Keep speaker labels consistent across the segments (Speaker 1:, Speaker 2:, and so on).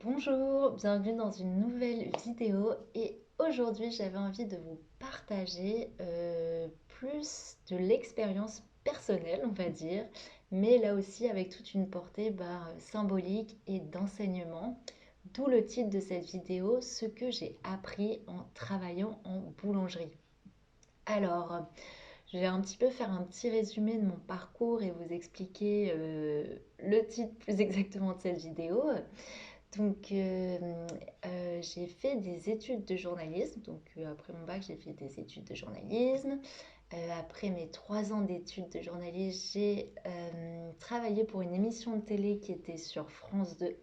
Speaker 1: Bonjour, bienvenue dans une nouvelle vidéo et aujourd'hui j'avais envie de vous partager plus de l'expérience personnelle on va dire, mais là aussi avec toute une portée symbolique et d'enseignement, d'où le titre de cette vidéo, ce que j'ai appris en travaillant en boulangerie. Alors, je vais un petit peu faire un petit résumé de mon parcours et vous expliquer le titre plus exactement de cette vidéo. Donc, j'ai fait des études de journalisme. Après mon bac, j'ai fait des études de journalisme. Après mes 3 ans d'études de journalisme, j'ai travaillé pour une émission de télé qui était sur France 2,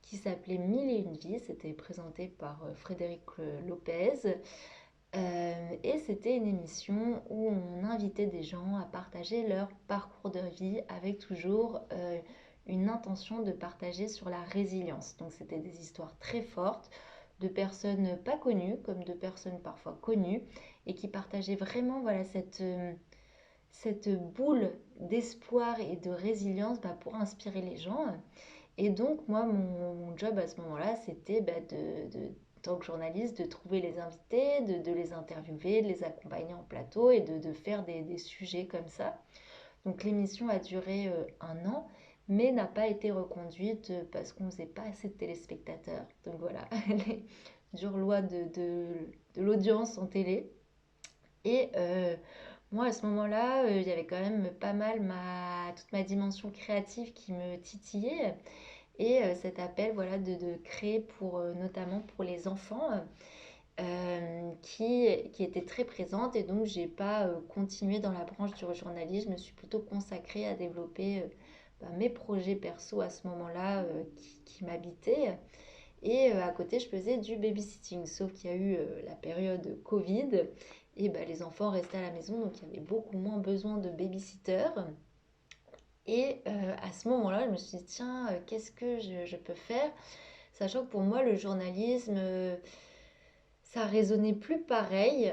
Speaker 1: qui s'appelait Mille et une vies. C'était présenté par Frédéric Lopez. Et c'était une émission où on invitait des gens à partager leur parcours de vie avec toujours une intention de partager sur la résilience. Donc c'était des histoires très fortes de personnes pas connues comme de personnes parfois connues et qui partageaient vraiment voilà, cette boule d'espoir et de résilience pour inspirer les gens. Et donc, moi, mon job à ce moment-là, c'était tant que journaliste, de trouver les invités, de les interviewer, de les accompagner en plateau et de faire des sujets comme ça. Donc, l'émission a duré 1 an, mais n'a pas été reconduite parce qu'on ne faisait pas assez de téléspectateurs. Donc, voilà, les dures lois de l'audience en télé. Et moi, à ce moment-là, il y avait quand même pas mal toute ma dimension créative qui me titillait. Et cet appel voilà, de créer notamment pour les enfants qui était très présente. Et donc, j'ai pas continué dans la branche du journalisme. Je me suis plutôt consacrée à développer mes projets perso à ce moment-là qui m'habitaient. Et à côté, je faisais du babysitting. Sauf qu'il y a eu la période Covid. Et les enfants restaient à la maison. Donc, il y avait beaucoup moins besoin de babysitters. Et à ce moment-là, je me suis dit, tiens, qu'est-ce que je peux faire? Sachant que pour moi, le journalisme, ça résonnait plus pareil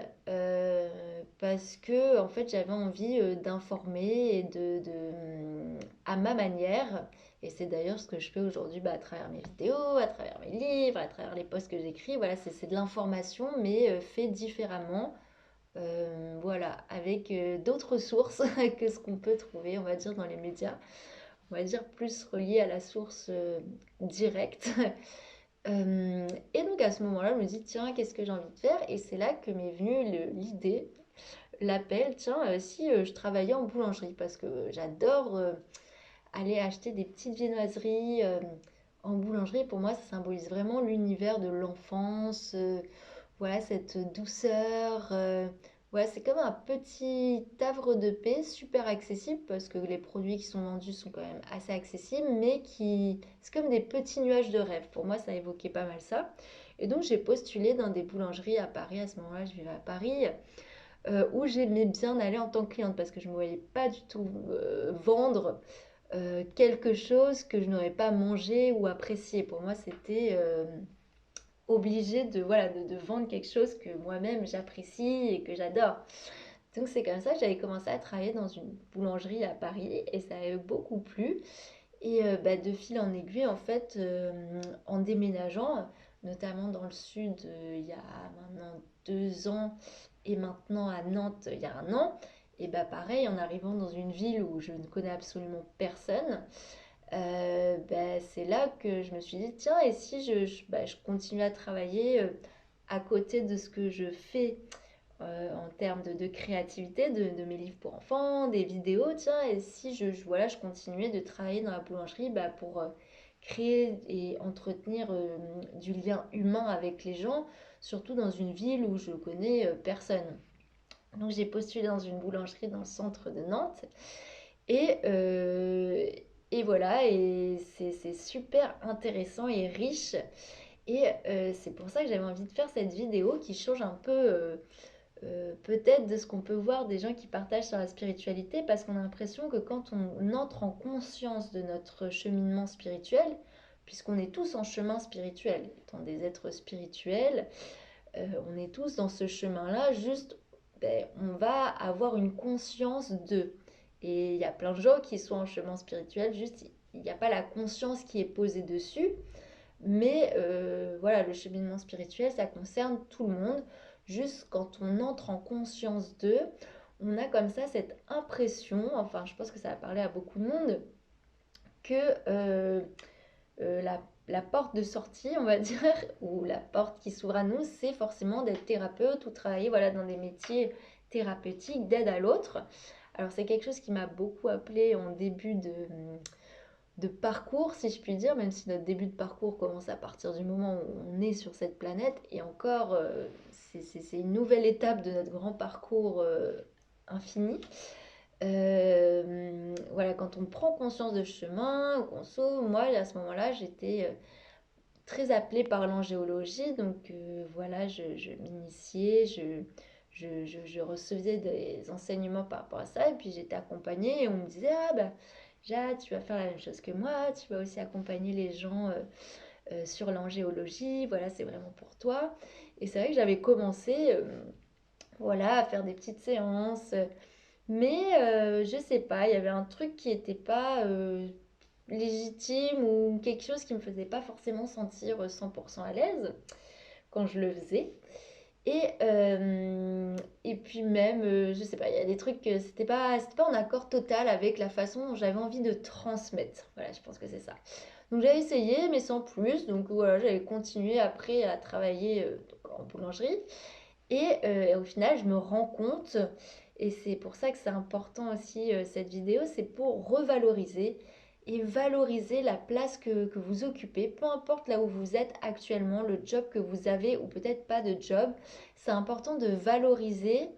Speaker 1: parce que en fait, j'avais envie d'informer et à ma manière. Et c'est d'ailleurs ce que je fais aujourd'hui à travers mes vidéos, à travers mes livres, à travers les posts que j'écris. Voilà, c'est de l'information, mais fait différemment. Voilà, avec d'autres sources que ce qu'on peut trouver, on va dire, dans les médias, on va dire plus relié à la source directe. Et donc à ce moment-là, je me dis, tiens, qu'est-ce que j'ai envie de faire? Et c'est là que m'est venue l'idée, l'appel, tiens, si je travaillais en boulangerie, parce que j'adore aller acheter des petites viennoiseries en boulangerie. Pour moi, ça symbolise vraiment l'univers de l'enfance, voilà, cette douceur. Ouais, c'est comme un petit havre de paix, super accessible, parce que les produits qui sont vendus sont quand même assez accessibles, mais c'est comme des petits nuages de rêve. Pour moi, ça évoquait pas mal ça. Et donc, j'ai postulé dans des boulangeries à Paris. À ce moment-là, je vivais à Paris, où j'aimais bien aller en tant que cliente, parce que je ne me voyais pas du tout vendre quelque chose que je n'aurais pas mangé ou apprécié. Pour moi, c'était obligé voilà, de vendre quelque chose que moi-même j'apprécie et que j'adore. Donc c'est comme ça que j'avais commencé à travailler dans une boulangerie à Paris et ça avait beaucoup plu. Et de fil en aiguille, en fait, en déménageant, notamment dans le sud, il y a maintenant 2 ans, et maintenant à Nantes, il y a 1 an, et pareil, en arrivant dans une ville où je ne connais absolument personne, c'est là que je me suis dit, tiens, et si je continue à travailler à côté de ce que je fais en termes de créativité, de mes livres pour enfants, des vidéos, tiens, et si voilà, je continuais de travailler dans la boulangerie pour créer et entretenir du lien humain avec les gens, surtout dans une ville où je connais personne. Donc j'ai postulé dans une boulangerie dans le centre de Nantes et, euh, et voilà, et c'est super intéressant et riche. Et c'est pour ça que j'avais envie de faire cette vidéo qui change un peu peut-être de ce qu'on peut voir des gens qui partagent sur la spiritualité, parce qu'on a l'impression que quand on entre en conscience de notre cheminement spirituel, puisqu'on est tous en chemin spirituel, étant des êtres spirituels, on est tous dans ce chemin-là, juste on va avoir une conscience de. Et il y a plein de gens qui sont en chemin spirituel, juste il n'y a pas la conscience qui est posée dessus. Mais voilà, le cheminement spirituel, ça concerne tout le monde. Juste quand on entre en conscience d'eux, on a comme ça cette impression, enfin je pense que ça va parler à beaucoup de monde, que la porte de sortie, on va dire, ou la porte qui s'ouvre à nous, c'est forcément d'être thérapeute ou travailler voilà, dans des métiers thérapeutiques, d'aide à l'autre. Alors c'est quelque chose qui m'a beaucoup appelé en début de parcours, si je puis dire, même si notre début de parcours commence à partir du moment où on est sur cette planète, et encore, c'est une nouvelle étape de notre grand parcours infini. Voilà, quand on prend conscience de ce chemin, ou qu'on sauve, moi à ce moment-là, j'étais très appelée par l'angéologie, donc voilà, je m'initiais, je recevais des enseignements par rapport à ça, et puis j'étais accompagnée, et on me disait, ah bah, Jade, tu vas faire la même chose que moi, tu vas aussi accompagner les gens sur l'angéologie, voilà, c'est vraiment pour toi. Et c'est vrai que j'avais commencé, voilà, à faire des petites séances, mais je sais pas, il y avait un truc qui était pas légitime ou quelque chose qui me faisait pas forcément sentir 100% à l'aise quand je le faisais. Et puis même, je sais pas, il y a des trucs que c'était pas en accord total avec la façon dont j'avais envie de transmettre. Voilà, je pense que c'est ça. Donc j'avais essayé, mais sans plus. Donc voilà, j'avais continué après à travailler donc en boulangerie. Et au final, je me rends compte, et c'est pour ça que c'est important aussi cette vidéo, c'est pour revaloriser et valoriser la place que vous occupez, peu importe là où vous êtes actuellement, le job que vous avez ou peut-être pas de job. C'est important de valoriser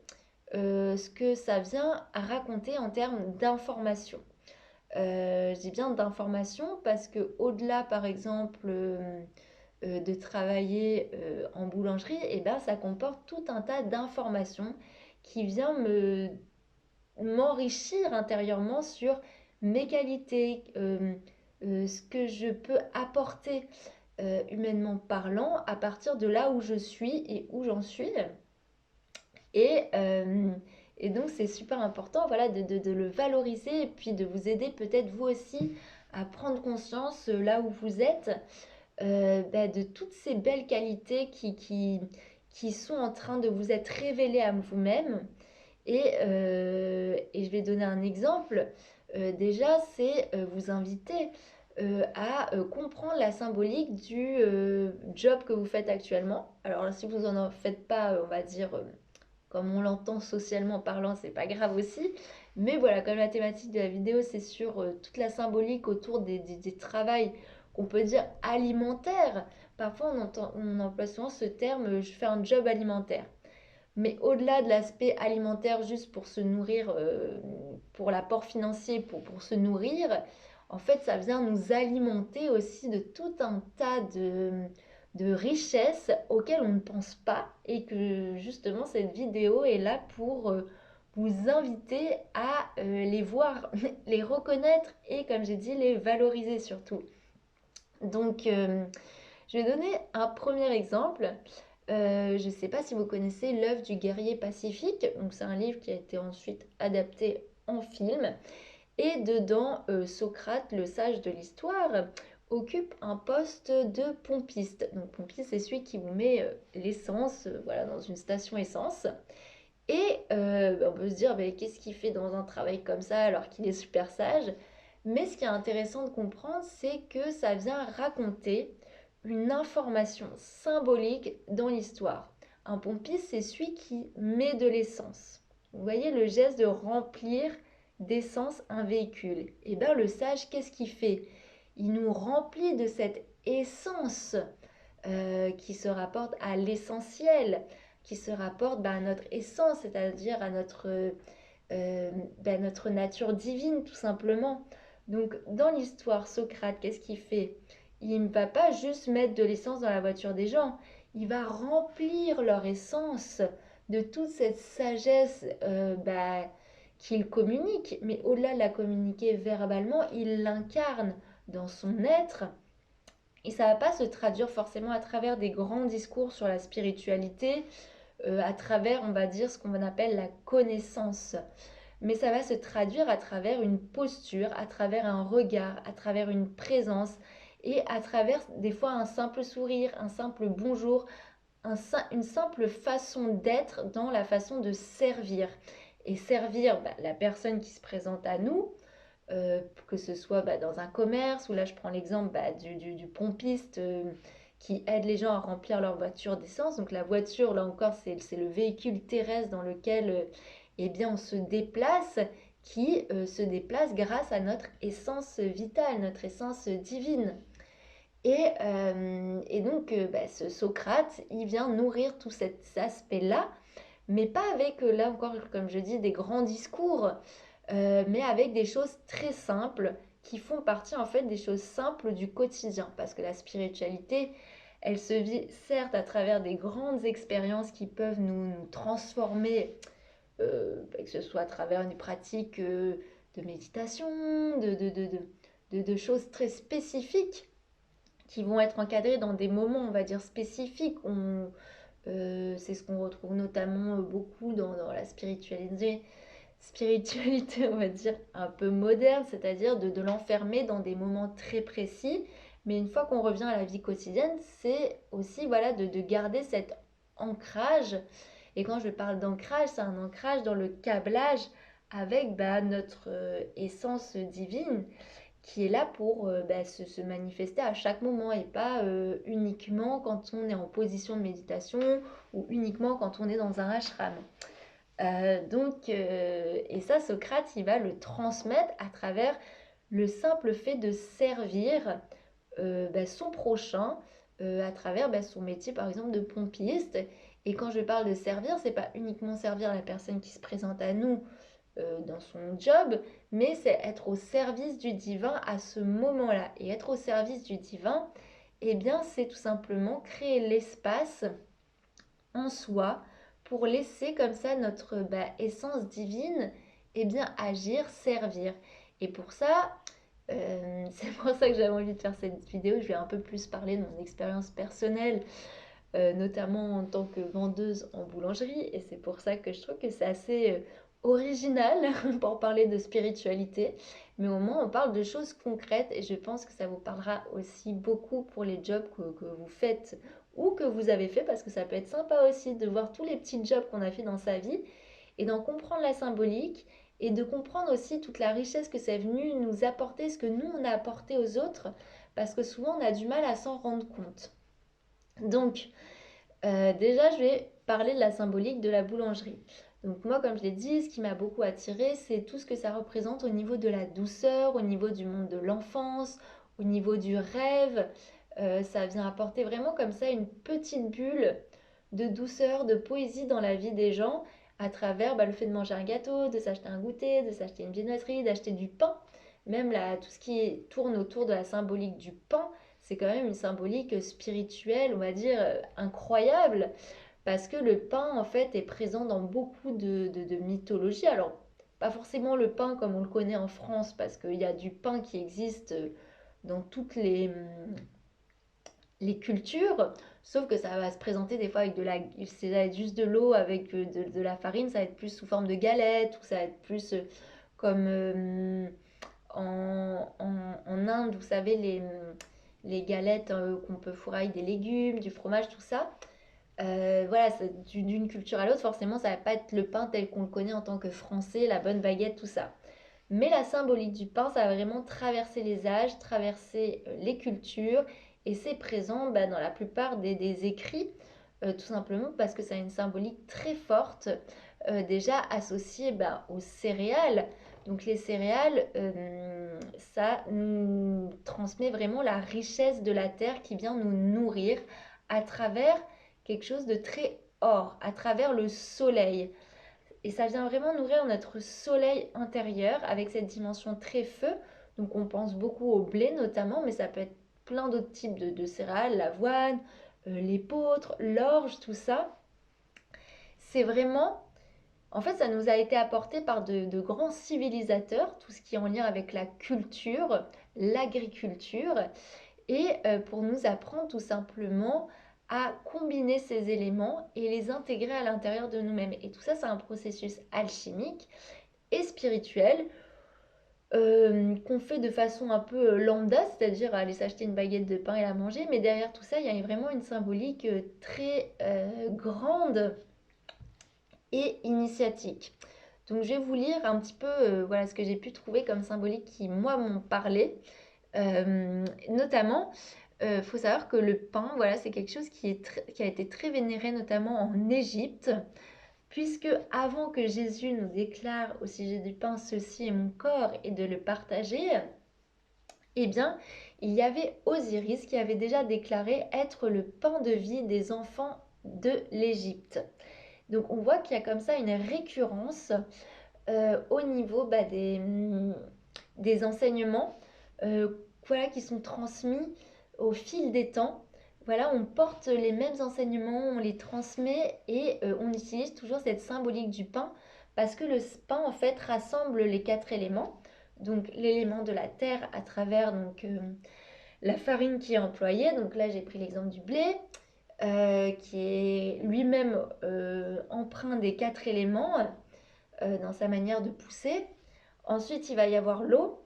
Speaker 1: ce que ça vient à raconter en termes d'information. Je dis bien d'information parce que au-delà, par exemple, de travailler en boulangerie, et ben, ça comporte tout un tas d'informations qui vient m'enrichir intérieurement sur mes qualités, ce que je peux apporter humainement parlant à partir de là où je suis et où j'en suis. Et, euh, et donc c'est super important voilà, de le valoriser et puis de vous aider peut-être vous aussi à prendre conscience là où vous êtes bah, de toutes ces belles qualités qui sont en train de vous être révélées à vous-même. Et je vais donner un exemple. Déjà, c'est vous inviter à comprendre la symbolique du job que vous faites actuellement. Alors, si vous en faites pas, on va dire, comme on l'entend socialement parlant, c'est pas grave aussi. Mais voilà, comme la thématique de la vidéo, c'est sur toute la symbolique autour des travails qu'on peut dire alimentaires. Parfois, on emploie souvent ce terme, je fais un job alimentaire. Mais au-delà de l'aspect alimentaire, juste pour se nourrir, pour l'apport financier, pour se nourrir, en fait, ça vient nous alimenter aussi de tout un tas de richesses auxquelles on ne pense pas et que justement cette vidéo est là pour vous inviter à les voir, les reconnaître et comme j'ai dit, les valoriser surtout. Donc, je vais donner un premier exemple. Je ne sais pas si vous connaissez L'œuvre du guerrier pacifique. Donc, c'est un livre qui a été ensuite adapté en film. Et dedans, Socrate, le sage de l'histoire, occupe un poste de pompiste. Donc, pompiste, c'est celui qui vous met l'essence voilà, dans une station essence. Et on peut se dire, bah, qu'est-ce qu'il fait dans un travail comme ça alors qu'il est super sage? Mais ce qui est intéressant de comprendre, c'est que ça vient raconter une information symbolique dans l'histoire. Un pompiste, c'est celui qui met de l'essence. Vous voyez le geste de remplir d'essence un véhicule. Et bien le sage, qu'est-ce qu'il fait? Il nous remplit de cette essence qui se rapporte à l'essentiel, qui se rapporte à notre essence, c'est-à-dire à notre nature divine tout simplement. Donc dans l'histoire, Socrate, qu'est-ce qu'il fait? Il ne va pas juste mettre de l'essence dans la voiture des gens, il va remplir leur essence de toute cette sagesse qu'il communique, mais au-delà de la communiquer verbalement, il l'incarne dans son être. Et ça ne va pas se traduire forcément à travers des grands discours sur la spiritualité, à travers, on va dire, ce qu'on appelle la connaissance. Mais ça va se traduire à travers une posture, à travers un regard, à travers une présence. et à travers des fois un simple sourire, un simple bonjour, une simple façon d'être dans la façon de servir. Et servir la personne qui se présente à nous, que ce soit dans un commerce, ou là je prends l'exemple du pompiste qui aide les gens à remplir leur voiture d'essence. Donc la voiture, là encore, c'est le véhicule terrestre dans lequel eh bien, on se déplace, qui se déplace grâce à notre essence vitale, notre essence divine. Et donc, ce Socrate, il vient nourrir tout cet aspect-là, mais pas avec, là encore, comme je dis, des grands discours, mais avec des choses très simples qui font partie en fait des choses simples du quotidien. Parce que la spiritualité, elle se vit certes à travers des grandes expériences qui peuvent nous transformer, que ce soit à travers une pratique de méditation, de choses très spécifiques qui vont être encadrées dans des moments, on va dire, spécifiques. C'est ce qu'on retrouve notamment beaucoup dans la spiritualité, on va dire, un peu moderne, c'est-à-dire de l'enfermer dans des moments très précis. Mais une fois qu'on revient à la vie quotidienne, c'est aussi voilà, de garder cet ancrage. Et quand je parle d'ancrage, c'est un ancrage dans le câblage avec notre essence divine qui est là pour se manifester à chaque moment et pas uniquement quand on est en position de méditation ou uniquement quand on est dans un ashram. Et ça, Socrate, il va le transmettre à travers le simple fait de servir son prochain à travers son métier, par exemple, de pompiste. Et quand je parle de servir, c'est pas uniquement servir la personne qui se présente à nous dans son job, mais c'est être au service du divin à ce moment-là. Et être au service du divin, eh bien, c'est tout simplement créer l'espace en soi pour laisser comme ça notre essence divine bien agir, servir. Et pour ça, c'est pour ça que j'avais envie de faire cette vidéo. Je vais un peu plus parler de mon expérience personnelle, notamment en tant que vendeuse en boulangerie. Et c'est pour ça que je trouve que c'est assez original pour parler de spiritualité. Mais au moins, on parle de choses concrètes et je pense que ça vous parlera aussi beaucoup pour les jobs que vous faites ou que vous avez fait, parce que ça peut être sympa aussi de voir tous les petits jobs qu'on a fait dans sa vie et d'en comprendre la symbolique et de comprendre aussi toute la richesse que c'est venu nous apporter, ce que nous on a apporté aux autres, parce que souvent on a du mal à s'en rendre compte. Donc, déjà, je vais parler de la symbolique de la boulangerie. Donc moi, comme je l'ai dit, ce qui m'a beaucoup attirée, c'est tout ce que ça représente au niveau de la douceur, au niveau du monde de l'enfance, au niveau du rêve. Ça vient apporter vraiment comme ça une petite bulle de douceur, de poésie dans la vie des gens à travers le fait de manger un gâteau, de s'acheter un goûter, de s'acheter une viennoiserie, d'acheter du pain. Même là, tout ce qui tourne autour de la symbolique du pain, c'est quand même une symbolique spirituelle, on va dire, incroyable, parce que le pain, en fait, est présent dans beaucoup de mythologies. Alors, pas forcément le pain comme on le connaît en France, parce qu'il y a du pain qui existe dans toutes les cultures, sauf que ça va se présenter des fois avec ça va être juste de l'eau avec de la farine, ça va être plus sous forme de galette, ou ça va être plus comme en Inde, vous savez, les galettes qu'on peut fourrer avec des légumes, du fromage, tout ça. Voilà, d'une culture à l'autre, forcément, ça va pas être le pain tel qu'on le connaît en tant que français, la bonne baguette, tout ça. Mais la symbolique du pain, ça va vraiment traverser les âges, traverser les cultures, et c'est présent dans la plupart des écrits, tout simplement parce que ça a une symbolique très forte, déjà associée aux céréales. Donc les céréales, ça nous transmet vraiment la richesse de la terre qui vient nous nourrir à travers quelque chose de très or, à travers le soleil. Et ça vient vraiment nourrir notre soleil intérieur avec cette dimension très feu. Donc on pense beaucoup au blé notamment, mais ça peut être plein d'autres types de céréales, l'avoine, l'épeautre, l'orge, tout ça. C'est vraiment, en fait, ça nous a été apporté par de grands civilisateurs, tout ce qui est en lien avec la culture, l'agriculture, et pour nous apprendre tout simplement à combiner ces éléments et les intégrer à l'intérieur de nous-mêmes. Et tout ça, c'est un processus alchimique et spirituel qu'on fait de façon un peu lambda, c'est-à-dire aller s'acheter une baguette de pain et la manger, mais derrière tout ça, il y a vraiment une symbolique très grande et initiatique. Donc je vais vous lire un petit peu voilà, ce que j'ai pu trouver comme symbolique qui, moi, m'ont parlé. Notamment, faut savoir que le pain, voilà, c'est quelque chose qui a été très vénéré, notamment en Égypte, puisque avant que Jésus nous déclare au sujet du pain, ceci est mon corps, et de le partager, eh bien, il y avait Osiris qui avait déjà déclaré être le pain de vie des enfants de l'Égypte. Donc on voit qu'il y a comme ça une récurrence au niveau des enseignements euh, voilà, qui sont transmis au fil des temps. Voilà, on porte les mêmes enseignements, on les transmet et on utilise toujours cette symbolique du pain parce que le pain en fait rassemble les quatre éléments. Donc l'élément de la terre à travers la farine qui est employée. Donc là j'ai pris l'exemple du blé qui est lui-même empreint des quatre éléments dans sa manière de pousser. Ensuite, il va y avoir l'eau.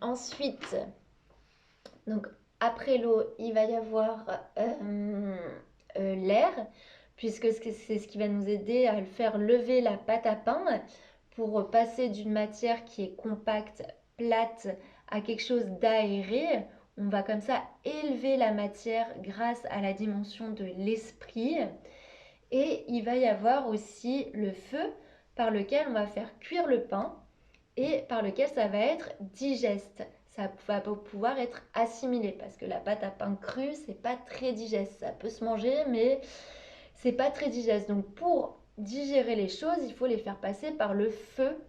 Speaker 1: Ensuite, donc après l'eau, il va y avoir l'air, puisque c'est ce qui va nous aider à faire lever la pâte à pain pour passer d'une matière qui est compacte, plate, à quelque chose d'aéré. On va comme ça élever la matière grâce à la dimension de l'esprit. Et il va y avoir aussi le feu par lequel on va faire cuire le pain et par lequel ça va être digeste. Ça va pouvoir être assimilé parce que la pâte à pain crue, c'est pas très digeste. Ça peut se manger, mais c'est pas très digeste. Donc pour digérer les choses, il faut les faire passer par le feu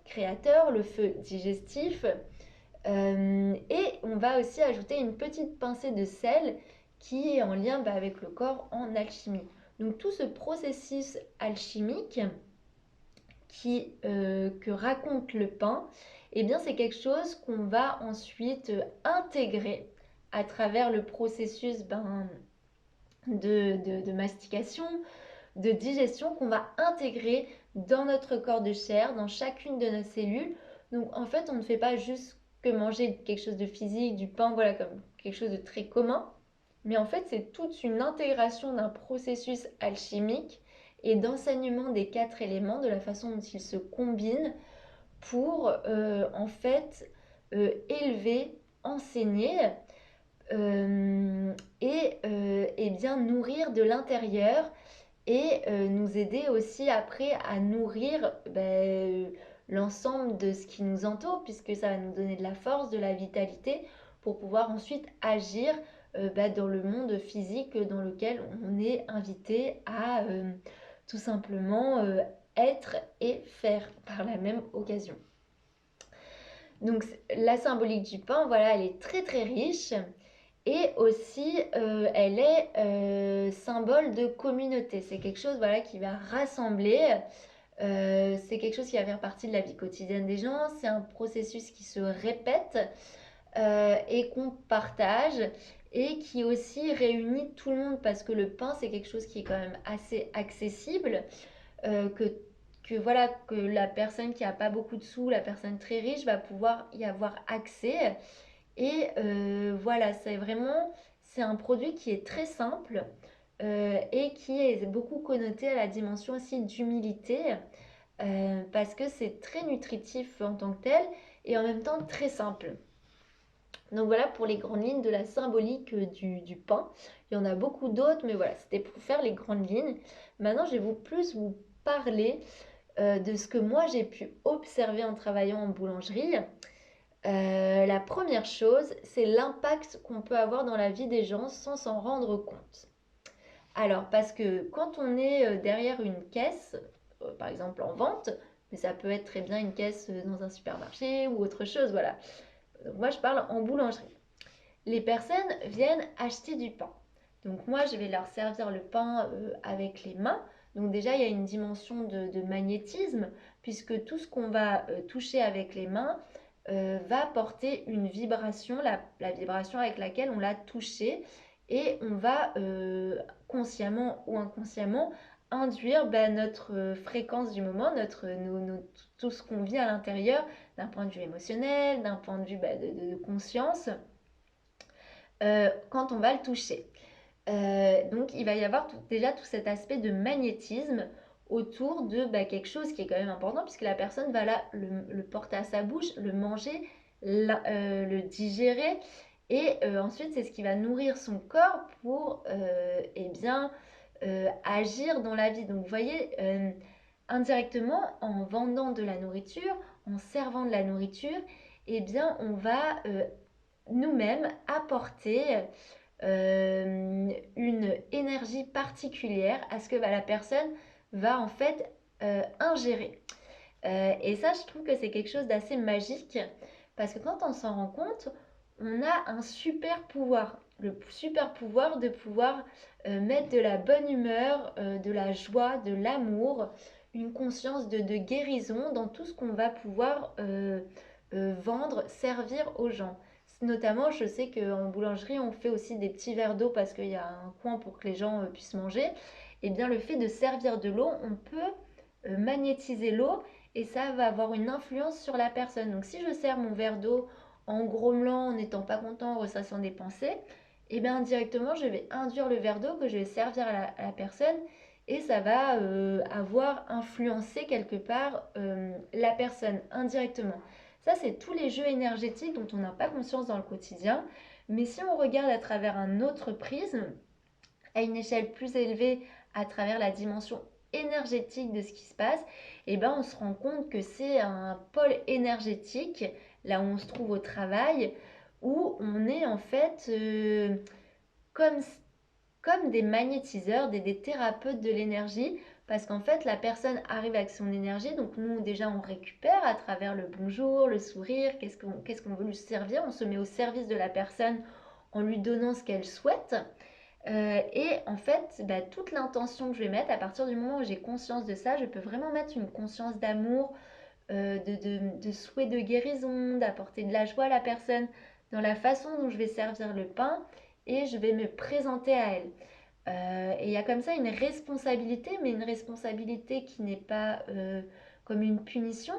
Speaker 1: créateur, le feu digestif. Et on va aussi ajouter une petite pincée de sel qui est en lien avec le corps en alchimie. Donc tout ce processus alchimique que raconte le pain, eh bien c'est quelque chose qu'on va ensuite intégrer à travers le processus de mastication, de digestion qu'on va intégrer dans notre corps de chair, dans chacune de nos cellules. Donc en fait, on ne fait pas juste que manger quelque chose de physique, du pain, voilà, comme quelque chose de très commun. Mais en fait, c'est toute une intégration d'un processus alchimique et d'enseignement des quatre éléments, de la façon dont ils se combinent pour en fait élever, enseigner et bien nourrir de l'intérieur et nous aider aussi après à nourrir l'ensemble de ce qui nous entoure puisque ça va nous donner de la force, de la vitalité pour pouvoir ensuite agir dans le monde physique dans lequel on est invité à tout simplement être et faire par la même occasion. Donc la symbolique du pain, voilà, elle est très très riche. Et aussi, elle est symbole de communauté. C'est quelque chose voilà, qui va rassembler. C'est quelque chose qui va faire partie de la vie quotidienne des gens. C'est un processus qui se répète et qu'on partage et qui aussi réunit tout le monde parce que le pain, c'est quelque chose qui est quand même assez accessible. Voilà, que la personne qui n'a pas beaucoup de sous, la personne très riche va pouvoir y avoir accès. Et voilà, c'est un produit qui est très simple et qui est beaucoup connoté à la dimension aussi d'humilité parce que c'est très nutritif en tant que tel et en même temps très simple. Donc voilà pour les grandes lignes de la symbolique du pain. Il y en a beaucoup d'autres, mais voilà, c'était pour faire les grandes lignes. Maintenant, je vais vous parler de ce que moi j'ai pu observer en travaillant en boulangerie. La première chose, c'est l'impact qu'on peut avoir dans la vie des gens sans s'en rendre compte. Alors, parce que quand on est derrière une caisse, par exemple en vente, mais ça peut être très bien une caisse dans un supermarché ou autre chose, voilà. Donc moi, je parle en boulangerie. Les personnes viennent acheter du pain. Donc moi, je vais leur servir le pain avec les mains. Donc déjà, il y a une dimension de magnétisme, puisque tout ce qu'on va toucher avec les mains va porter une vibration, la vibration avec laquelle on l'a touché, et on va consciemment ou inconsciemment induire notre fréquence du moment, tout ce qu'on vit à l'intérieur, d'un point de vue émotionnel, d'un point de vue de conscience, quand on va le toucher. Donc il va y avoir déjà tout cet aspect de magnétisme autour de quelque chose qui est quand même important, puisque la personne va là le porter à sa bouche, le manger, le digérer, et ensuite c'est ce qui va nourrir son corps pour agir dans la vie. Donc vous voyez, indirectement, en vendant de la nourriture, en servant de la nourriture, on va nous-mêmes apporter une énergie particulière à ce que la personne va en fait ingérer. Et ça, je trouve que c'est quelque chose d'assez magique, parce que quand on s'en rend compte, on a un super pouvoir. Le super pouvoir de pouvoir mettre de la bonne humeur, de la joie, de l'amour, une conscience de guérison dans tout ce qu'on va pouvoir vendre, servir aux gens. Notamment, je sais qu'en boulangerie, on fait aussi des petits verres d'eau parce qu'il y a un coin pour que les gens puissent manger. Et bien, le fait de servir de l'eau, on peut magnétiser l'eau et ça va avoir une influence sur la personne. Donc, si je sers mon verre d'eau en grommelant, en n'étant pas content, en ressassant des pensées, et bien indirectement, je vais induire le verre d'eau que je vais servir à la personne et ça va avoir influencé quelque part la personne indirectement. Ça, c'est tous les jeux énergétiques dont on n'a pas conscience dans le quotidien. Mais si on regarde à travers un autre prisme, à une échelle plus élevée, à travers la dimension énergétique de ce qui se passe, on se rend compte que c'est un pôle énergétique, là où on se trouve au travail, où on est en fait comme, comme des magnétiseurs, des thérapeutes de l'énergie, parce qu'en fait la personne arrive avec son énergie, donc nous déjà on récupère à travers le bonjour, le sourire, qu'est-ce qu'on veut lui servir, on se met au service de la personne en lui donnant ce qu'elle souhaite. Et en fait, toute l'intention que je vais mettre, à partir du moment où j'ai conscience de ça, je peux vraiment mettre une conscience d'amour, de souhait de guérison, d'apporter de la joie à la personne dans la façon dont je vais servir le pain et je vais me présenter à elle. Et il y a comme ça une responsabilité, mais une responsabilité qui n'est pas comme une punition.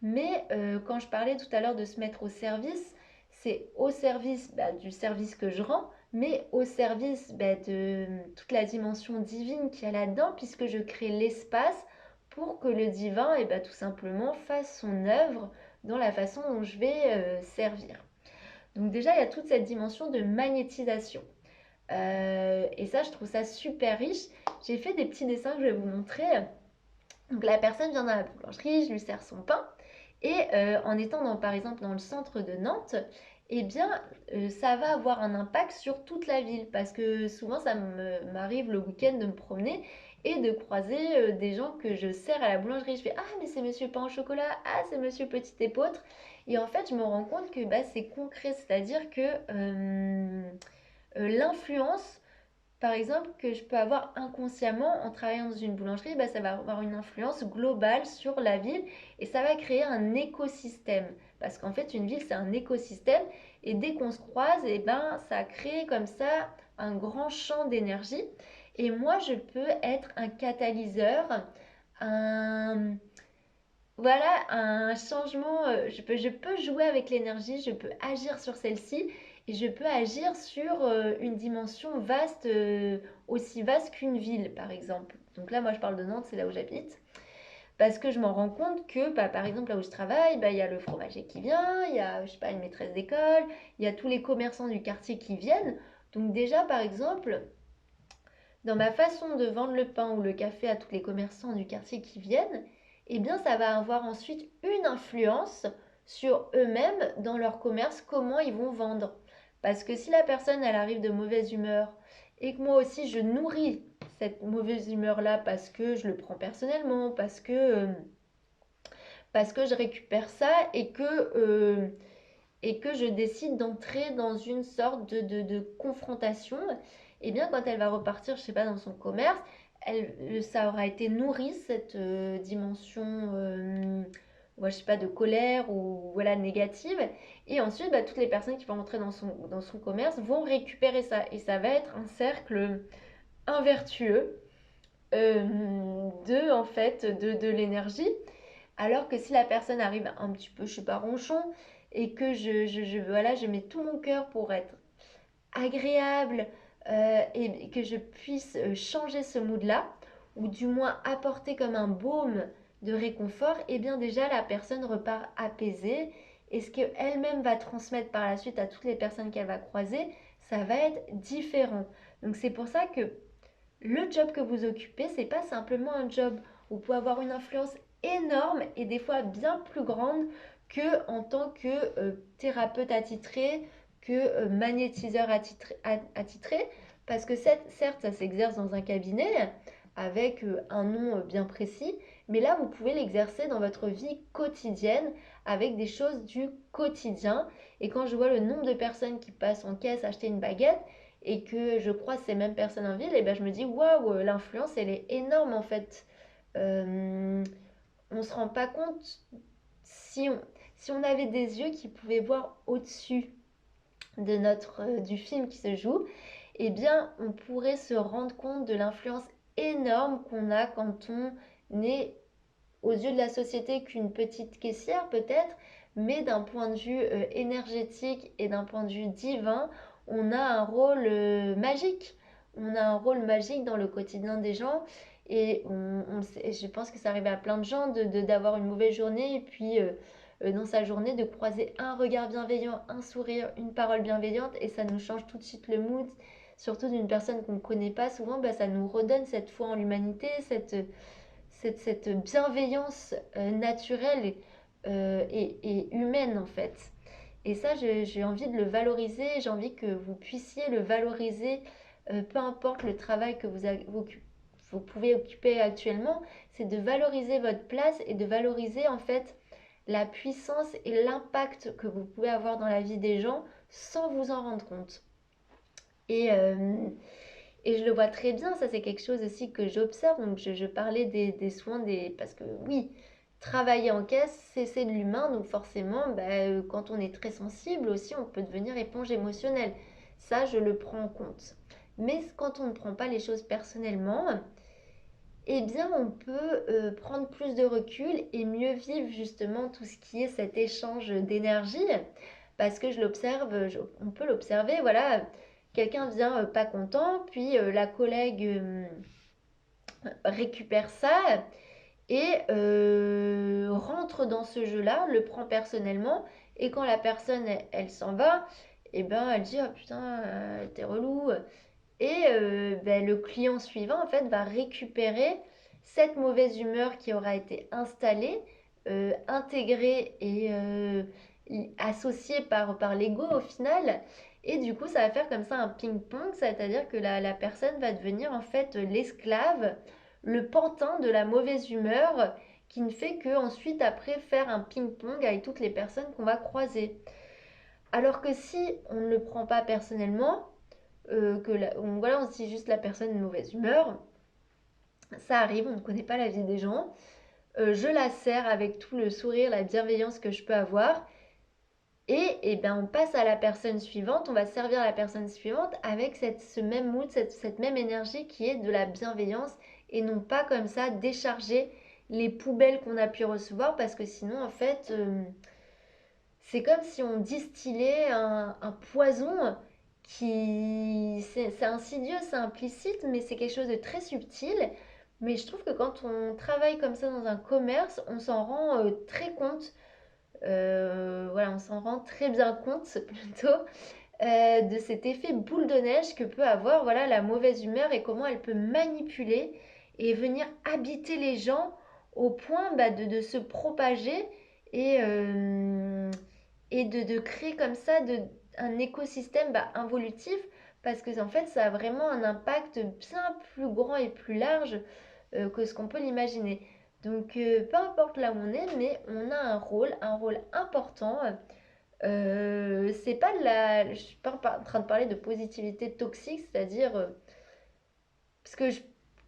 Speaker 1: Mais quand je parlais tout à l'heure de se mettre au service, c'est au service du service que je rends, mais au service de toute la dimension divine qu'il y a là-dedans, puisque je crée l'espace pour que le divin tout simplement fasse son œuvre dans la façon dont je vais servir. Donc déjà, il y a toute cette dimension de magnétisation. Et ça, je trouve ça super riche. J'ai fait des petits dessins que je vais vous montrer. Donc la personne vient dans la boulangerie, je lui sers son pain. Et en étant par exemple dans le centre de Nantes, ça va avoir un impact sur toute la ville. Parce que souvent, ça m'arrive le week-end de me promener et de croiser des gens que je sers à la boulangerie. Je fais ah, mais c'est monsieur pain au chocolat, ah, c'est monsieur petit épeautre. Et en fait, je me rends compte que c'est concret, c'est-à-dire que l'influence, par exemple, que je peux avoir inconsciemment en travaillant dans une boulangerie, ça va avoir une influence globale sur la ville et ça va créer un écosystème. Parce qu'en fait, une ville, c'est un écosystème et dès qu'on se croise, ça crée comme ça un grand champ d'énergie. Et moi, je peux être un catalyseur, un, voilà, un changement. Je peux jouer avec l'énergie, je peux agir sur celle-ci et je peux agir sur une dimension vaste, aussi vaste qu'une ville, par exemple. Donc là, moi, je parle de Nantes, c'est là où j'habite. Parce que je m'en rends compte que, par exemple, là où je travaille, il y a le fromager qui vient, il y a, je sais pas, une maîtresse d'école, il y a tous les commerçants du quartier qui viennent. Donc déjà, par exemple, dans ma façon de vendre le pain ou le café à tous les commerçants du quartier qui viennent, ça va avoir ensuite une influence sur eux-mêmes dans leur commerce, comment ils vont vendre. Parce que si la personne, elle arrive de mauvaise humeur et que moi aussi je nourris cette mauvaise humeur-là parce que je le prends personnellement, parce que je récupère ça et que je décide d'entrer dans une sorte de confrontation, quand elle va repartir, je sais pas, dans son commerce, ça aura été nourri, cette dimension, je sais pas, de colère ou voilà, négative. Et ensuite, toutes les personnes qui vont rentrer dans son commerce vont récupérer ça. Et ça va être un cercle invertueux en fait, de l'énergie. Alors que si la personne arrive un petit peu, je sais pas, ronchon, et que voilà, je mets tout mon cœur pour être agréable, et que je puisse changer ce mood-là, ou du moins apporter comme un baume de réconfort, et bien déjà la personne repart apaisée, et ce qu'elle-même va transmettre par la suite à toutes les personnes qu'elle va croiser, ça va être différent. Donc c'est pour ça que le job que vous occupez, c'est pas simplement un job. Vous pouvez avoir une influence énorme et des fois bien plus grande que en tant que thérapeute attitré, que magnétiseur attitré, parce que certes, ça s'exerce dans un cabinet avec un nom bien précis, mais là, vous pouvez l'exercer dans votre vie quotidienne avec des choses du quotidien. Et quand je vois le nombre de personnes qui passent en caisse acheter une baguette, et que je croise ces mêmes personnes en ville, et ben je me dis waouh, l'influence elle est énorme en fait. On se rend pas compte si on, si on avait des yeux qui pouvaient voir au-dessus de du film qui se joue, eh bien on pourrait se rendre compte de l'influence énorme qu'on a quand on est aux yeux de la société qu'une petite caissière peut-être, mais d'un point de vue énergétique et d'un point de vue divin, on a un rôle magique. On a un rôle magique dans le quotidien des gens et je pense que ça arrive à plein de gens d'avoir une mauvaise journée et puis dans sa journée de croiser un regard bienveillant, un sourire, une parole bienveillante et ça nous change tout de suite le mood, surtout d'une personne qu'on ne connaît pas. Souvent, bah, ça nous redonne cette foi en l'humanité, cette bienveillance naturelle et humaine en fait. Et ça, j'ai envie de le valoriser, j'ai envie que vous puissiez le valoriser, peu importe le travail que vous pouvez occuper actuellement, c'est de valoriser votre place et de valoriser en fait la puissance et l'impact que vous pouvez avoir dans la vie des gens sans vous en rendre compte. Et, euh, et je le vois très bien, ça c'est quelque chose aussi que j'observe. Donc je parlais des soins, parce que oui, travailler en caisse, c'est de l'humain. Donc forcément, bah, quand on est très sensible aussi, on peut devenir éponge émotionnelle. Ça, je le prends en compte. Mais quand on ne prend pas les choses personnellement, eh bien on peut prendre plus de recul et mieux vivre justement tout ce qui est cet échange d'énergie. Parce que je l'observe, on peut l'observer, voilà, quelqu'un vient pas content, puis la collègue récupère ça et rentre dans ce jeu-là, le prend personnellement, et quand la personne elle s'en va, et ben elle dit oh putain t'es relou, et ben, le client suivant en fait va récupérer cette mauvaise humeur qui aura été installée, intégrée et associée par l'ego au final. Et du coup, ça va faire comme ça un ping-pong, c'est-à-dire que la personne va devenir en fait l'esclave, le pantin de la mauvaise humeur, qui ne fait que ensuite après faire un ping-pong avec toutes les personnes qu'on va croiser. Alors que si on ne le prend pas personnellement, voilà, on se dit juste la personne est de mauvaise humeur, ça arrive, on ne connaît pas la vie des gens, je la sers avec tout le sourire, la bienveillance que je peux avoir, et ben on passe à la personne suivante, on va servir la personne suivante avec ce même mood, cette même énergie qui est de la bienveillance, et non pas comme ça décharger les poubelles qu'on a pu recevoir, parce que sinon en fait c'est comme si on distillait un poison qui... C'est insidieux, c'est implicite, mais c'est quelque chose de très subtil. Mais je trouve que quand on travaille comme ça dans un commerce, on s'en rend très compte. Voilà, on s'en rend très bien compte plutôt de cet effet boule de neige que peut avoir voilà, la mauvaise humeur et comment elle peut manipuler et venir habiter les gens au point bah, de se propager et, de créer comme ça un écosystème bah, involutif parce que en fait ça a vraiment un impact bien plus grand et plus large que ce qu'on peut l'imaginer. Donc peu importe là où on est, mais on a un rôle important. C'est pas de la. Je suis pas en train de parler de positivité toxique, c'est-à-dire. Parce que je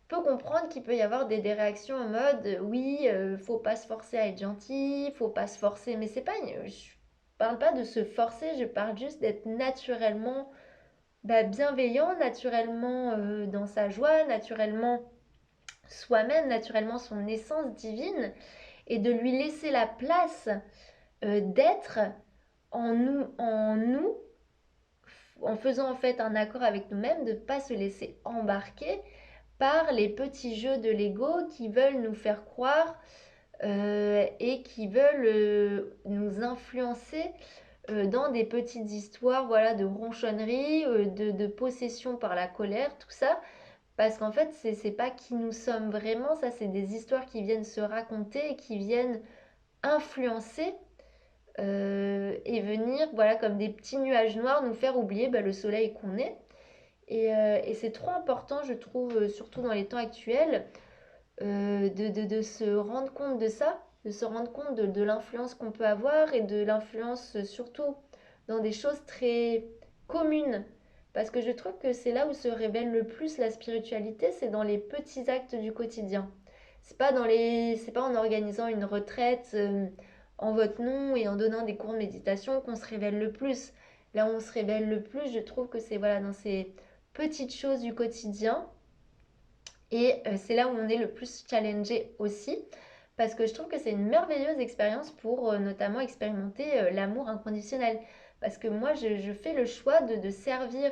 Speaker 1: peux comprendre qu'il peut y avoir des réactions en mode oui, faut pas se forcer à être gentil, faut pas se forcer, mais c'est pas. Je parle pas de se forcer, je parle juste d'être naturellement bah, bienveillant, naturellement dans sa joie, naturellement soi-même, naturellement son essence divine, et de lui laisser la place d'être en nous, en faisant en fait un accord avec nous-mêmes, de ne pas se laisser embarquer par les petits jeux de l'ego qui veulent nous faire croire et qui veulent nous influencer dans des petites histoires, voilà, de ronchonnerie, de possession par la colère, tout ça. Parce qu'en fait, c'est pas qui nous sommes vraiment, ça c'est des histoires qui viennent se raconter et qui viennent influencer et venir, voilà, comme des petits nuages noirs, nous faire oublier le soleil qu'on est. Et c'est trop important, je trouve, surtout dans les temps actuels, de se rendre compte de ça, de se rendre compte de l'influence qu'on peut avoir et de l'influence surtout dans des choses très communes. Parce que je trouve que c'est là où se révèle le plus la spiritualité, c'est dans les petits actes du quotidien. C'est pas en organisant une retraite en votre nom et en donnant des cours de méditation qu'on se révèle le plus. Là où on se révèle le plus, je trouve que c'est voilà, dans ces petites choses du quotidien. Et c'est là où on est le plus challengé aussi, parce que je trouve que c'est une merveilleuse expérience pour notamment expérimenter l'amour inconditionnel. Parce que moi, je fais le choix de servir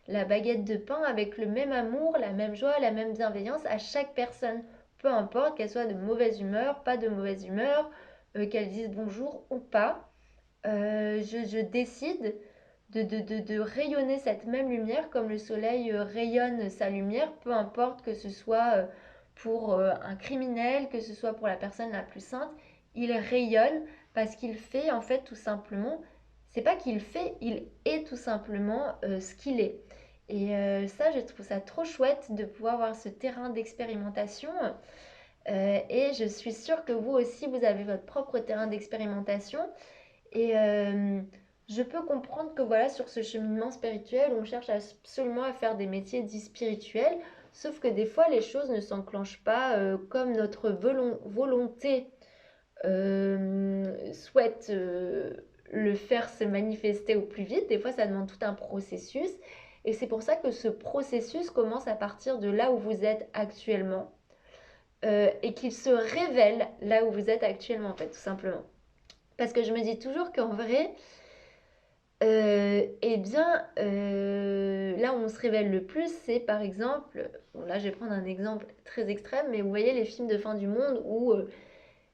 Speaker 1: la baguette de pain avec le même amour, la même joie, la même bienveillance à chaque personne. Peu importe qu'elle soit de mauvaise humeur, pas de mauvaise humeur, qu'elle dise bonjour ou pas. Je décide de rayonner cette même lumière comme le soleil rayonne sa lumière, peu importe que ce soit pour un criminel, que ce soit pour la personne la plus sainte, il rayonne parce qu'il fait en fait tout simplement, c'est pas qu'il fait, il est tout simplement ce qu'il est. Et ça, je trouve ça trop chouette de pouvoir avoir ce terrain d'expérimentation. Et je suis sûre que vous aussi, vous avez votre propre terrain d'expérimentation. Et je peux comprendre que voilà, sur ce cheminement spirituel, on cherche absolument à faire des métiers dits spirituels, sauf que des fois, les choses ne s'enclenchent pas comme notre volonté souhaite le faire se manifester au plus vite. Des fois, ça demande tout un processus. Et c'est pour ça que ce processus commence à partir de là où vous êtes actuellement et qu'il se révèle là où vous êtes actuellement, en fait, tout simplement. Parce que je me dis toujours qu'en vrai, eh bien, là où on se révèle le plus, c'est par exemple, bon là je vais prendre un exemple très extrême, mais vous voyez les films de fin du monde où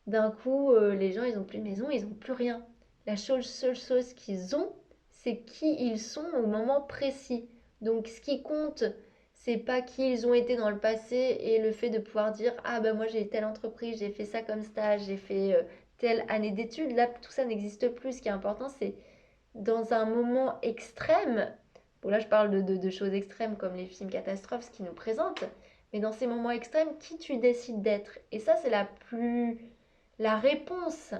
Speaker 1: d'un coup les gens ils ont plus de maison, ils ont plus rien. La seule chose qu'ils ont, c'est qui ils sont au moment précis. Donc ce qui compte, c'est pas qui ils ont été dans le passé et le fait de pouvoir dire ah ben moi j'ai telle entreprise, j'ai fait ça comme stage, j'ai fait telle année d'études. Là tout ça n'existe plus. Ce qui est important, c'est dans un moment extrême, bon là je parle de choses extrêmes comme les films catastrophes, ce qu'ils nous présentent, mais dans ces moments extrêmes, qui tu décides d'être? Et ça, c'est la réponse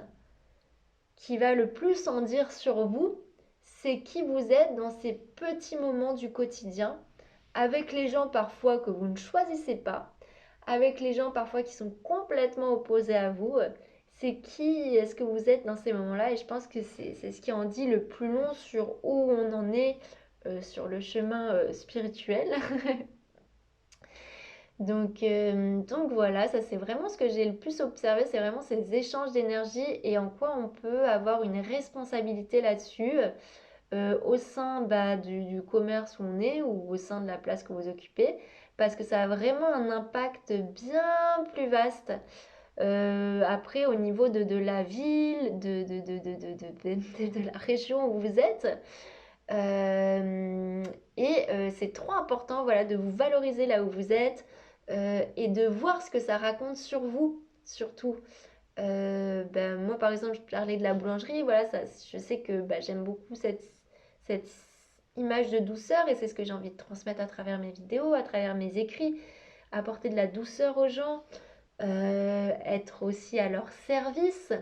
Speaker 1: qui va le plus en dire sur vous, c'est qui vous êtes dans ces petits moments du quotidien, avec les gens parfois que vous ne choisissez pas, avec les gens parfois qui sont complètement opposés à vous. C'est qui est-ce que vous êtes dans ces moments-là? Et je pense que c'est ce qui en dit le plus long sur où on en est sur le chemin spirituel. Donc voilà, ça c'est vraiment ce que j'ai le plus observé, c'est vraiment ces échanges d'énergie et en quoi on peut avoir une responsabilité là-dessus au sein du commerce où on est ou au sein de la place que vous occupez, parce que ça a vraiment un impact bien plus vaste. Après, au niveau de la ville, de la région où vous êtes, c'est trop important voilà, de vous valoriser là où vous êtes et de voir ce que ça raconte sur vous, surtout. Moi, par exemple, je parlais de la boulangerie. Voilà, ça, je sais que j'aime beaucoup cette image de douceur et c'est ce que j'ai envie de transmettre à travers mes vidéos, à travers mes écrits, apporter de la douceur aux gens, être aussi à leur service,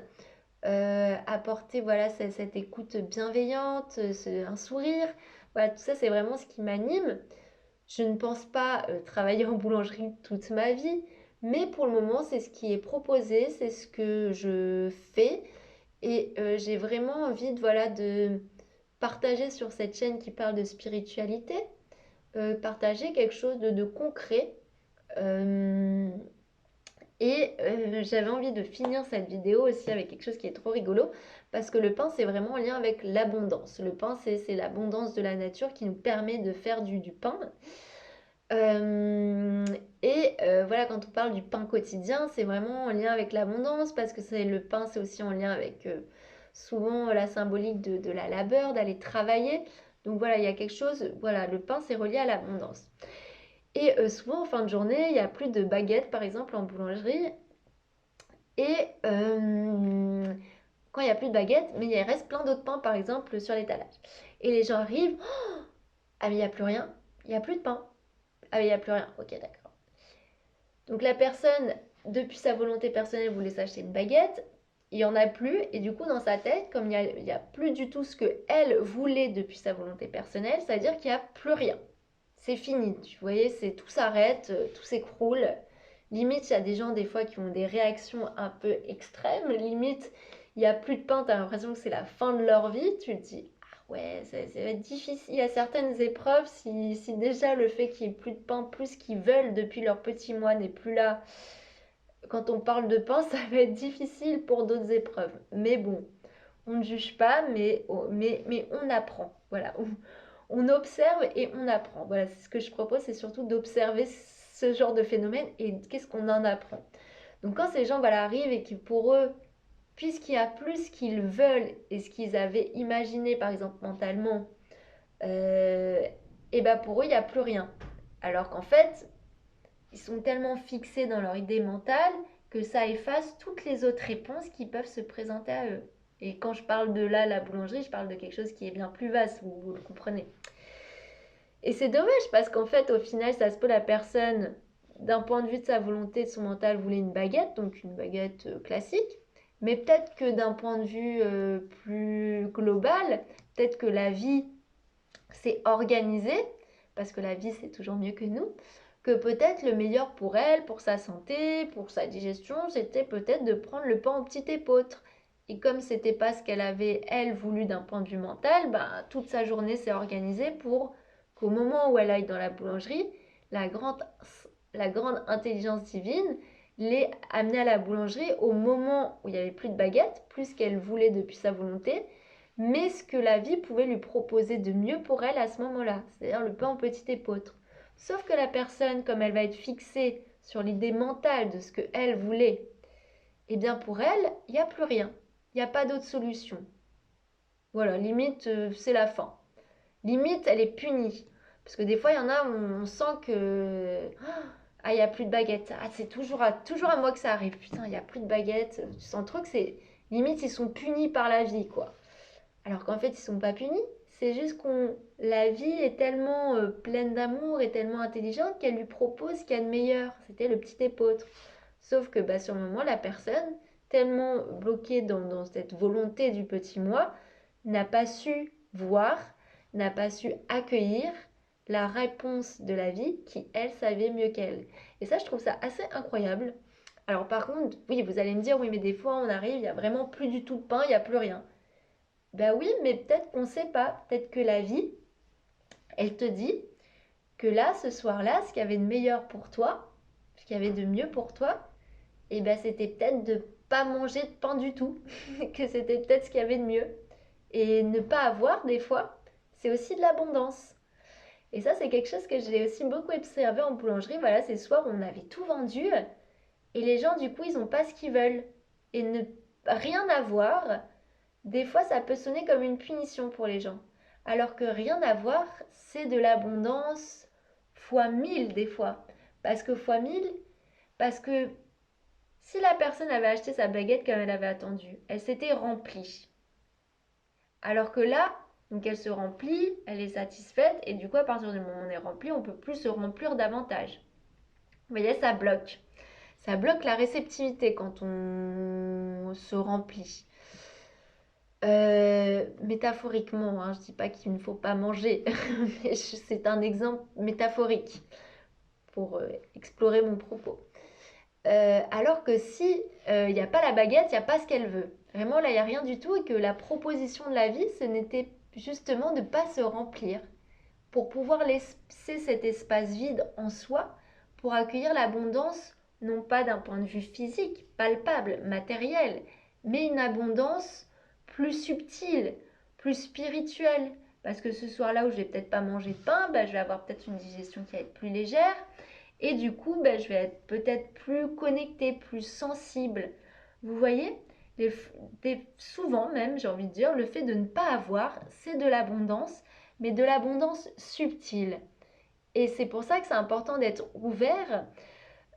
Speaker 1: apporter voilà, cette écoute bienveillante, un sourire. Voilà, tout ça, c'est vraiment ce qui m'anime. Je ne pense pas travailler en boulangerie toute ma vie, mais pour le moment, c'est ce qui est proposé, c'est ce que je fais. Et j'ai vraiment envie voilà, de partager sur cette chaîne qui parle de spiritualité, partager quelque chose de concret. Euh, Et j'avais envie de finir cette vidéo aussi avec quelque chose qui est trop rigolo, parce que le pain, c'est vraiment en lien avec l'abondance. Le pain, c'est l'abondance de la nature qui nous permet de faire du pain. Voilà, quand on parle du pain quotidien, c'est vraiment en lien avec l'abondance, parce que le pain, c'est aussi en lien avec souvent la symbolique de la labeur, d'aller travailler. Donc voilà, il y a quelque chose, voilà, le pain, c'est relié à l'abondance. Et souvent, en fin de journée, il n'y a plus de baguettes, par exemple, en boulangerie. Et quand il n'y a plus de baguettes, mais il reste plein d'autres pains, par exemple, sur l'étalage. Et les gens arrivent, ah mais il n'y a plus rien, il n'y a plus de pain. Ah mais il n'y a plus rien, ok d'accord. Donc la personne, depuis sa volonté personnelle, voulait s'acheter une baguette, il n'y en a plus, et du coup dans sa tête, comme il n'y a plus du tout ce qu'elle voulait depuis sa volonté personnelle, ça veut dire qu'il n'y a plus rien. C'est fini, vous voyez, tout s'arrête, tout s'écroule. Limite, il y a des gens des fois qui ont des réactions un peu extrêmes. Limite, il n'y a plus de pain, tu as l'impression que c'est la fin de leur vie. Tu te dis, ah ouais, ça va être difficile. Il y a certaines épreuves, si déjà le fait qu'il n'y ait plus de pain, plus qu'ils veulent depuis leur petit mois n'est plus là, quand on parle de pain, ça va être difficile pour d'autres épreuves. Mais bon, on ne juge pas, mais on apprend. Voilà, on observe et on apprend. Voilà, c'est ce que je propose, c'est surtout d'observer ce genre de phénomène et qu'est-ce qu'on en apprend. Donc quand ces gens voilà, arrivent et que pour eux, puisqu'il y a plus ce qu'ils veulent et ce qu'ils avaient imaginé, par exemple mentalement, et ben pour eux, il n'y a plus rien. Alors qu'en fait, ils sont tellement fixés dans leur idée mentale que ça efface toutes les autres réponses qui peuvent se présenter à eux. Et quand je parle de là, la boulangerie, je parle de quelque chose qui est bien plus vaste, vous le comprenez. Et c'est dommage parce qu'en fait, au final, ça se peut la personne, d'un point de vue de sa volonté, de son mental, voulait une baguette, donc une baguette classique. Mais peut-être que d'un point de vue plus global, peut-être que la vie s'est organisée, parce que la vie c'est toujours mieux que nous, que peut-être le meilleur pour elle, pour sa santé, pour sa digestion, c'était peut-être de prendre le pain au petit épeautre. Et comme c'était pas ce qu'elle avait, elle, voulu d'un point de vue mental, bah, toute sa journée s'est organisée pour qu'au moment où elle aille dans la boulangerie, la grande, la grande intelligence divine l'ait amenée à la boulangerie au moment où il n'y avait plus de baguette, plus ce qu'elle voulait depuis sa volonté, mais ce que la vie pouvait lui proposer de mieux pour elle à ce moment-là, c'est-à-dire le pain au petit épeautre. Sauf que la personne, comme elle va être fixée sur l'idée mentale de ce qu'elle voulait, eh bien pour elle, il n'y a plus rien. Il n'y a pas d'autre solution. Voilà, limite, c'est la fin. Limite, elle est punie. Parce que des fois, il y en a où on sent que... Ah, il n'y a plus de baguette. Ah, c'est toujours à moi que ça arrive. Putain, il n'y a plus de baguette. Tu sens trop que c'est... Limite, ils sont punis par la vie, quoi. Alors qu'en fait, ils sont pas punis. C'est juste qu'on... La vie est tellement pleine d'amour et tellement intelligente qu'elle lui propose ce qu'il y a de meilleur. C'était le petit épeautre. Sauf que bah, sur le moment, la personne, tellement bloquée dans cette volonté du petit moi, n'a pas su voir, n'a pas su accueillir la réponse de la vie qui, elle, savait mieux qu'elle. Et ça, je trouve ça assez incroyable. Alors par contre, oui, vous allez me dire, oui, mais des fois, on arrive, il n'y a vraiment plus du tout de pain, il n'y a plus rien. Ben oui, mais peut-être qu'on ne sait pas. Peut-être que la vie, elle te dit que là, ce soir-là, ce qu'il y avait de meilleur pour toi, ce qu'il y avait de mieux pour toi, et ben c'était peut-être de pas manger de pain du tout, que c'était peut-être ce qu'il y avait de mieux. Et ne pas avoir, des fois, c'est aussi de l'abondance. Et ça, c'est quelque chose que j'ai aussi beaucoup observé en boulangerie. Voilà, ces soirs où on avait tout vendu et les gens, du coup, ils n'ont pas ce qu'ils veulent. Et ne rien avoir, des fois, ça peut sonner comme une punition pour les gens. Alors que rien avoir, c'est de l'abondance fois 1000 des fois. Parce que fois 1000, parce que si la personne avait acheté sa baguette comme elle avait attendu, elle s'était remplie. Alors que là, donc elle se remplit, elle est satisfaite, et du coup, à partir du moment où on est rempli, on peut plus se remplir davantage. Vous voyez, ça bloque. Ça bloque la réceptivité quand on se remplit. Métaphoriquement, hein, je ne dis pas qu'il ne faut pas manger, mais c'est un exemple métaphorique pour explorer mon propos. Alors que si il n'y a pas la baguette, il n'y a pas ce qu'elle veut. Vraiment, là, il n'y a rien du tout et que la proposition de la vie, ce n'était justement de ne pas se remplir pour pouvoir laisser cet espace vide en soi pour accueillir l'abondance non pas d'un point de vue physique, palpable, matériel, mais une abondance plus subtile, plus spirituelle. Parce que ce soir-là où je vais peut-être pas manger de pain, je vais avoir peut-être une digestion qui va être plus légère. Et du coup, je vais être peut-être plus connectée, plus sensible. Vous voyez, souvent même, j'ai envie de dire, le fait de ne pas avoir, c'est de l'abondance, mais de l'abondance subtile. Et c'est pour ça que c'est important d'être ouvert,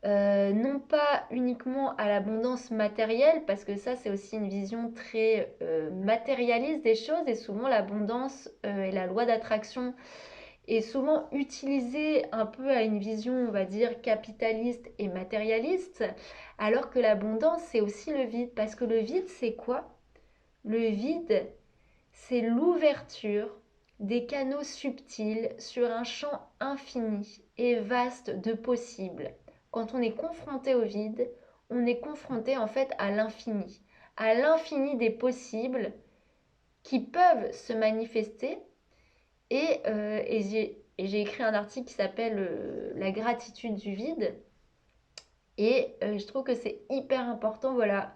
Speaker 1: non pas uniquement à l'abondance matérielle, parce que ça c'est aussi une vision très matérialiste des choses, et souvent l'abondance et la loi d'attraction est souvent utilisée un peu à une vision, on va dire, capitaliste et matérialiste, alors que l'abondance c'est aussi le vide, parce que le vide c'est quoi? Le vide, c'est l'ouverture des canaux subtils sur un champ infini et vaste de possibles. Quand on est confronté au vide, on est confronté en fait à l'infini des possibles qui peuvent se manifester. Et j'ai écrit un article qui s'appelle La gratitude du vide. Et je trouve que c'est hyper important, voilà,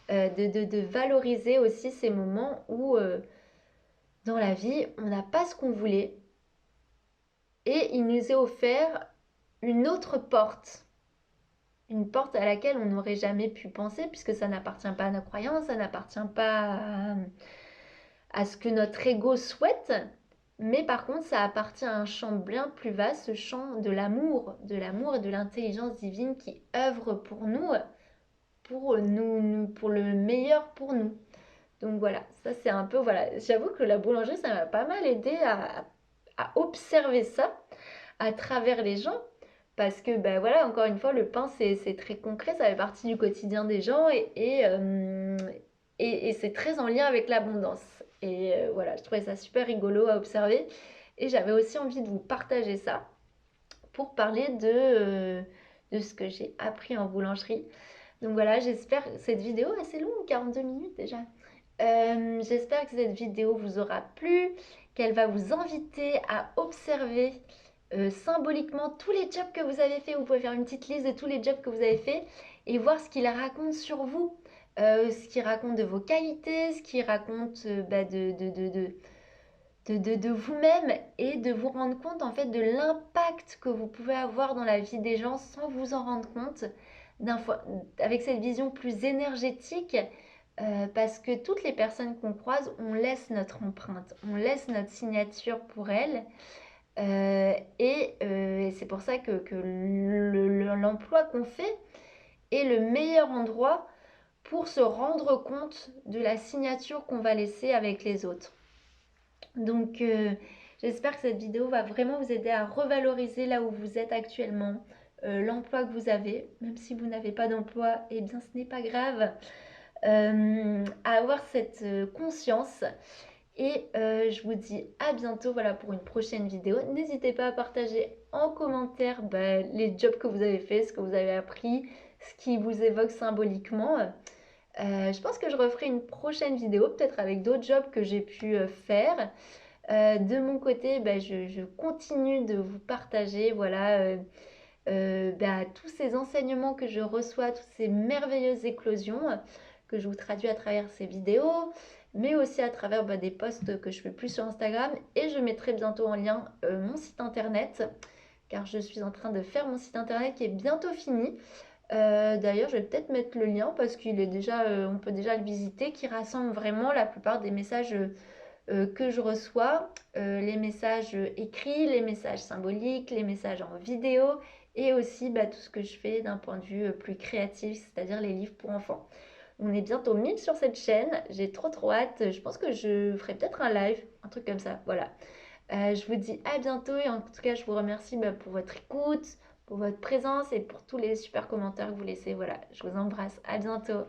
Speaker 1: de valoriser aussi ces moments où dans la vie, on n'a pas ce qu'on voulait et il nous est offert une autre porte. Une porte à laquelle on n'aurait jamais pu penser puisque ça n'appartient pas à nos croyances, ça n'appartient pas à ce que notre ego souhaite. Mais par contre, ça appartient à un champ bien plus vaste, ce champ de l'amour et de l'intelligence divine qui œuvre pour nous, pour le meilleur pour nous. Donc voilà, ça c'est un peu, voilà, j'avoue que la boulangerie, ça m'a pas mal aidé à observer ça à travers les gens. Parce que, voilà, encore une fois, le pain, c'est très concret, ça fait partie du quotidien des gens et c'est très en lien avec l'abondance. Et voilà, je trouvais ça super rigolo à observer. Et j'avais aussi envie de vous partager ça pour parler de ce que j'ai appris en boulangerie. Donc voilà, j'espère que cette vidéo est assez longue, 42 minutes déjà. J'espère que cette vidéo vous aura plu, qu'elle va vous inviter à observer symboliquement tous les jobs que vous avez fait. Vous pouvez faire une petite liste de tous les jobs que vous avez fait et voir ce qu'il raconte sur vous, ce qu'il raconte de vos qualités, ce qu'il raconte de vous-même et de vous rendre compte en fait de l'impact que vous pouvez avoir dans la vie des gens sans vous en rendre compte, avec cette vision plus énergétique. Parce que toutes les personnes qu'on croise, on laisse notre empreinte, on laisse notre signature pour elles. Et c'est pour ça que l'emploi qu'on fait est le meilleur endroit pour se rendre compte de la signature qu'on va laisser avec les autres. Donc j'espère que cette vidéo va vraiment vous aider à revaloriser là où vous êtes actuellement, l'emploi que vous avez. Même si vous n'avez pas d'emploi, eh bien ce n'est pas grave. À avoir cette conscience. Et je vous dis à bientôt, voilà, pour une prochaine vidéo. N'hésitez pas à partager en commentaire les jobs que vous avez fait, ce que vous avez appris, ce qui vous évoque symboliquement. Je pense que je referai une prochaine vidéo, peut-être avec d'autres jobs que j'ai pu faire. De mon côté, je continue de vous partager, voilà, tous ces enseignements que je reçois, toutes ces merveilleuses éclosions que je vous traduis à travers ces vidéos, mais aussi à travers des posts que je fais plus sur Instagram. Et je mettrai bientôt en lien mon site internet, car je suis en train de faire mon site internet qui est bientôt fini. D'ailleurs, je vais peut-être mettre le lien parce qu'il est déjà, on peut déjà le visiter, qui rassemble vraiment la plupart des messages que je reçois, les messages écrits, les messages symboliques, les messages en vidéo et aussi tout ce que je fais d'un point de vue plus créatif, c'est-à-dire les livres pour enfants. On est bientôt 1000 sur cette chaîne, j'ai trop hâte, je pense que je ferai peut-être un live, un truc comme ça, voilà. Je vous dis à bientôt et en tout cas je vous remercie pour votre écoute, pour votre présence et pour tous les super commentaires que vous laissez, voilà, je vous embrasse, à bientôt.